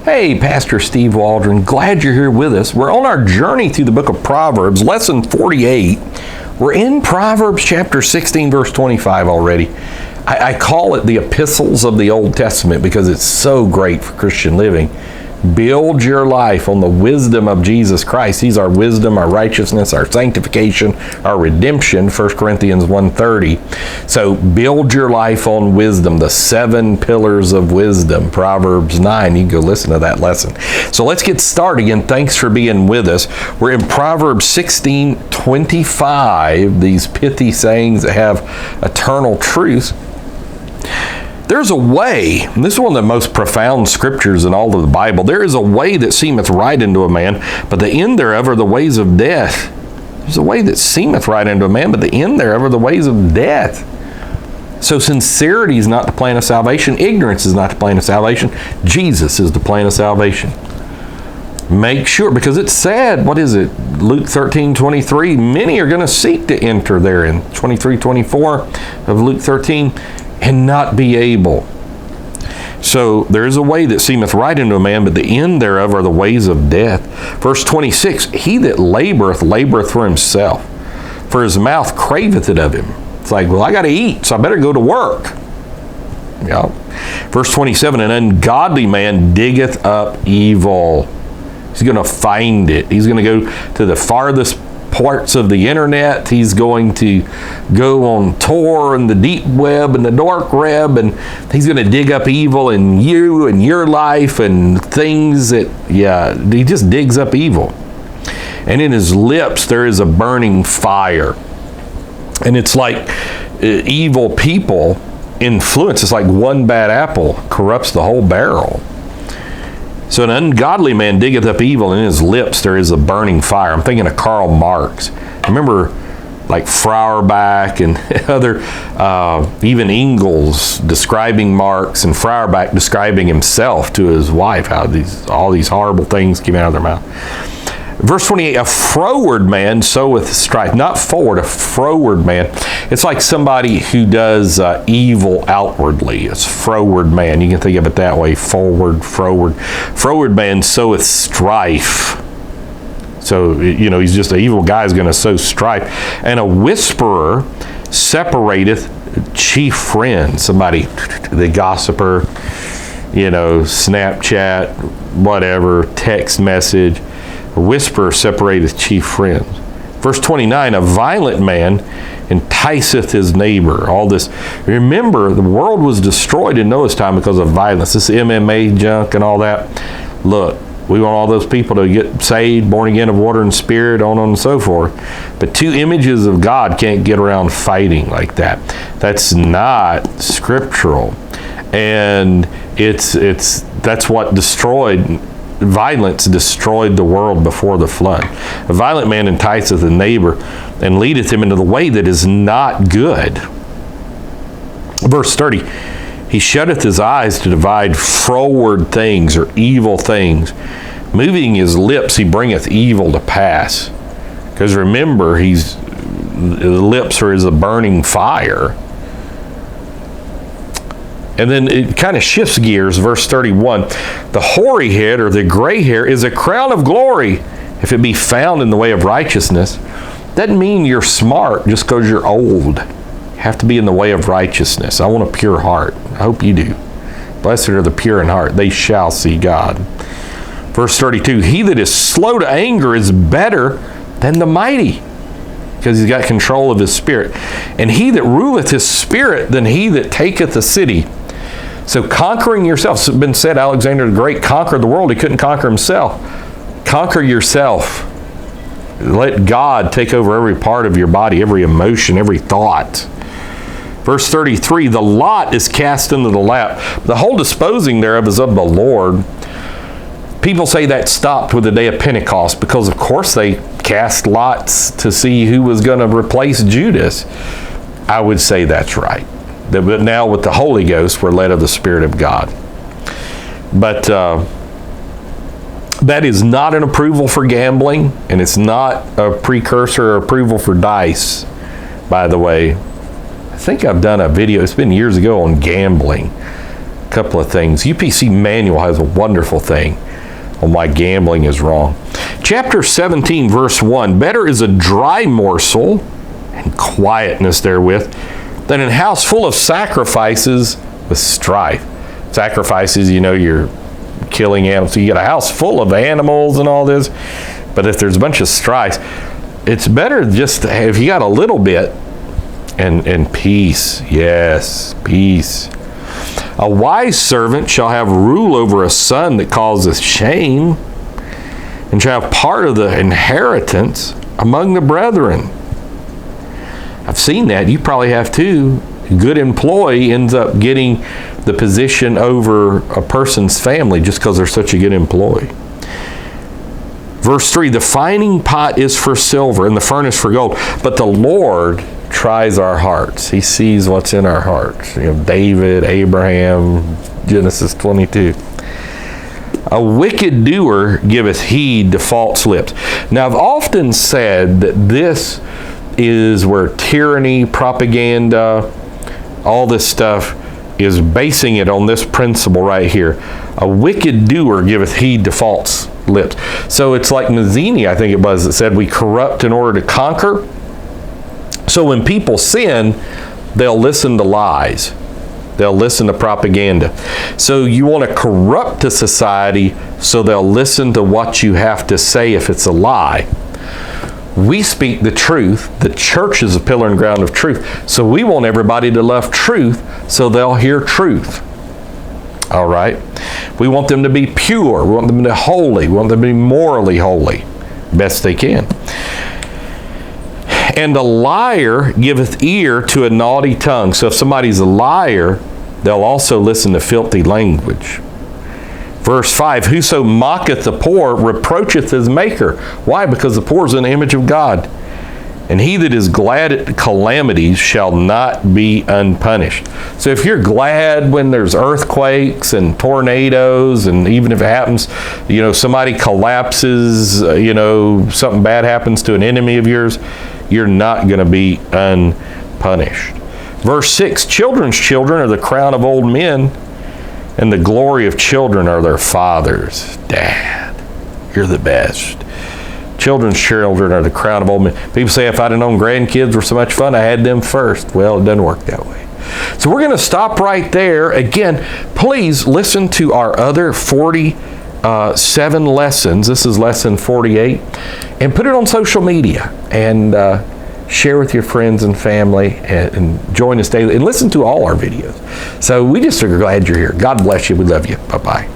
Hey, Pastor Steve Waldron, glad you're here with us. We're on our journey through the book of Proverbs, lesson 48. We're in Proverbs chapter 16, verse 25 already. I call it the epistles of the Old Testament because it's so great for Christian living. Build your life on the wisdom of Jesus Christ. He's our wisdom, our righteousness, our sanctification, our redemption, 1 Corinthians 1:30. So build your life on wisdom, the 7 pillars of wisdom, Proverbs 9. You can go listen to that lesson. So let's get started again. Thanks for being with us. We're in Proverbs 16:25, these pithy sayings that have eternal truth. There's a way, and this is one of the most profound scriptures in all of the Bible. There is a way that seemeth right unto a man, but the end thereof are the ways of death. There's a way that seemeth right unto a man, but the end thereof are the ways of death. So sincerity is not the plan of salvation. Ignorance is not the plan of salvation. Jesus is the plan of salvation. Make sure, because it said, what is it? Luke 13:23, many are going to seek to enter therein. 23:24 of Luke 13. And not be able. So there is a way that seemeth right unto a man, but the end thereof are the ways of death. Verse 26, he that laboreth, laboreth for himself, for his mouth craveth it of him. It's like, well, I got to eat, so I better go to work. Yeah. Verse 27, an ungodly man diggeth up evil. He's going to find it. He's going to go to the farthest parts of the internet. He's going to go on Tor and the deep web and the dark web, and he's going to dig up evil in you and your life and things that, he just digs up evil. And in his lips there is a burning fire. And it's like evil people influence. It's like one bad apple corrupts the whole barrel. So an ungodly man diggeth up evil, and in his lips there is a burning fire. I'm thinking of Karl Marx. Remember, like Feuerbach and other, even Engels describing Marx, and Feuerbach describing himself to his wife, how all these horrible things came out of their mouth. Verse 28, a froward man soweth strife. Not forward, a froward man. It's like somebody who does evil outwardly. It's froward man. You can think of it that way, forward, froward. Froward man soweth strife. So, he's just an evil guy who's going to sow strife. And a whisperer separateth chief friends. Somebody, the gossiper, Snapchat, whatever, text message. A whisperer separateth chief friends. Verse 29, a violent man enticeth his neighbor. All this. Remember, the world was destroyed in Noah's time because of violence. This MMA junk and all that. Look, we want all those people to get saved, born again of water and spirit, on and so forth. But 2 images of God can't get around fighting like that. That's not scriptural. And that's what destroyed. Violence destroyed the world before the flood. A violent man enticeth a neighbor and leadeth him into the way that is not good. Verse 30, he shutteth his eyes to divide froward things or evil things. Moving his lips, he bringeth evil to pass. Because remember, the lips are as a burning fire. And then it kind of shifts gears, verse 31. The hoary head or the gray hair is a crown of glory if it be found in the way of righteousness. Doesn't mean you're smart just because you're old. You have to be in the way of righteousness. I want a pure heart. I hope you do. Blessed are the pure in heart. They shall see God. Verse 32. He that is slow to anger is better than the mighty, because he's got control of his spirit. And he that ruleth his spirit than he that taketh a city. So conquering yourself, it's been said Alexander the Great conquered the world. He couldn't conquer himself. Conquer yourself. Let God take over every part of your body, every emotion, every thought. Verse 33, the lot is cast into the lap. The whole disposing thereof is of the Lord. People say that stopped with the day of Pentecost because, of course, they cast lots to see who was going to replace Judas. I would say that's right. But now with the Holy Ghost, we're led of the Spirit of God. But that is not an approval for gambling, and it's not a precursor or approval for dice, by the way. I think I've done a video, it's been years ago, on gambling. a couple of things. UPC Manual has a wonderful thing on why gambling is wrong. Chapter 17, verse 1, better is a dry morsel and quietness therewith than a house full of sacrifices with strife. Sacrifices, you're killing animals. So you get a house full of animals and all this, but if there's a bunch of strife, it's better just to have, if you got a little bit, and peace. Yes, peace. A wise servant shall have rule over a son that causeth shame, and shall have part of the inheritance among the brethren. I've seen that. You probably have too. A good employee ends up getting the position over a person's family just because they're such a good employee. Verse 3, the fining pot is for silver and the furnace for gold, but the Lord tries our hearts. He sees what's in our hearts. David, Abraham, Genesis 22. A wicked doer giveth heed to false lips. Now, I've often said that this is where tyranny, propaganda, all this stuff is basing it on this principle right here. A wicked doer giveth heed to false lips. So it's like Mazzini, I think it was, that said we corrupt in order to conquer. So when people sin, they'll listen to lies. They'll listen to propaganda. So you want to corrupt the society so they'll listen to what you have to say if it's a lie. We speak the truth. The church is a pillar and ground of truth. So we want everybody to love truth so they'll hear truth. All right? We want them to be pure. We want them to be holy. We want them to be morally holy. Best they can. And a liar giveth ear to a naughty tongue. So if somebody's a liar, they'll also listen to filthy language. Verse 5, whoso mocketh the poor reproacheth his maker. Why? Because the poor is in the image of God. And he that is glad at calamities shall not be unpunished. So if you're glad when there's earthquakes and tornadoes, and even if it happens, somebody collapses, something bad happens to an enemy of yours, you're not going to be unpunished. Verse 6, children's children are the crown of old men, and the glory of children are their fathers. Dad, you're the best. Children's children are the crown of old men. People say, if I'd have known grandkids were so much fun, I had them first. Well, it doesn't work that way. So we're going to stop right there. Again, please listen to our other 47 lessons. This is lesson 48. And put it on social media and share with your friends and family and join us daily and listen to all our videos. So we just are glad you're here. God bless you. We love you. Bye-bye.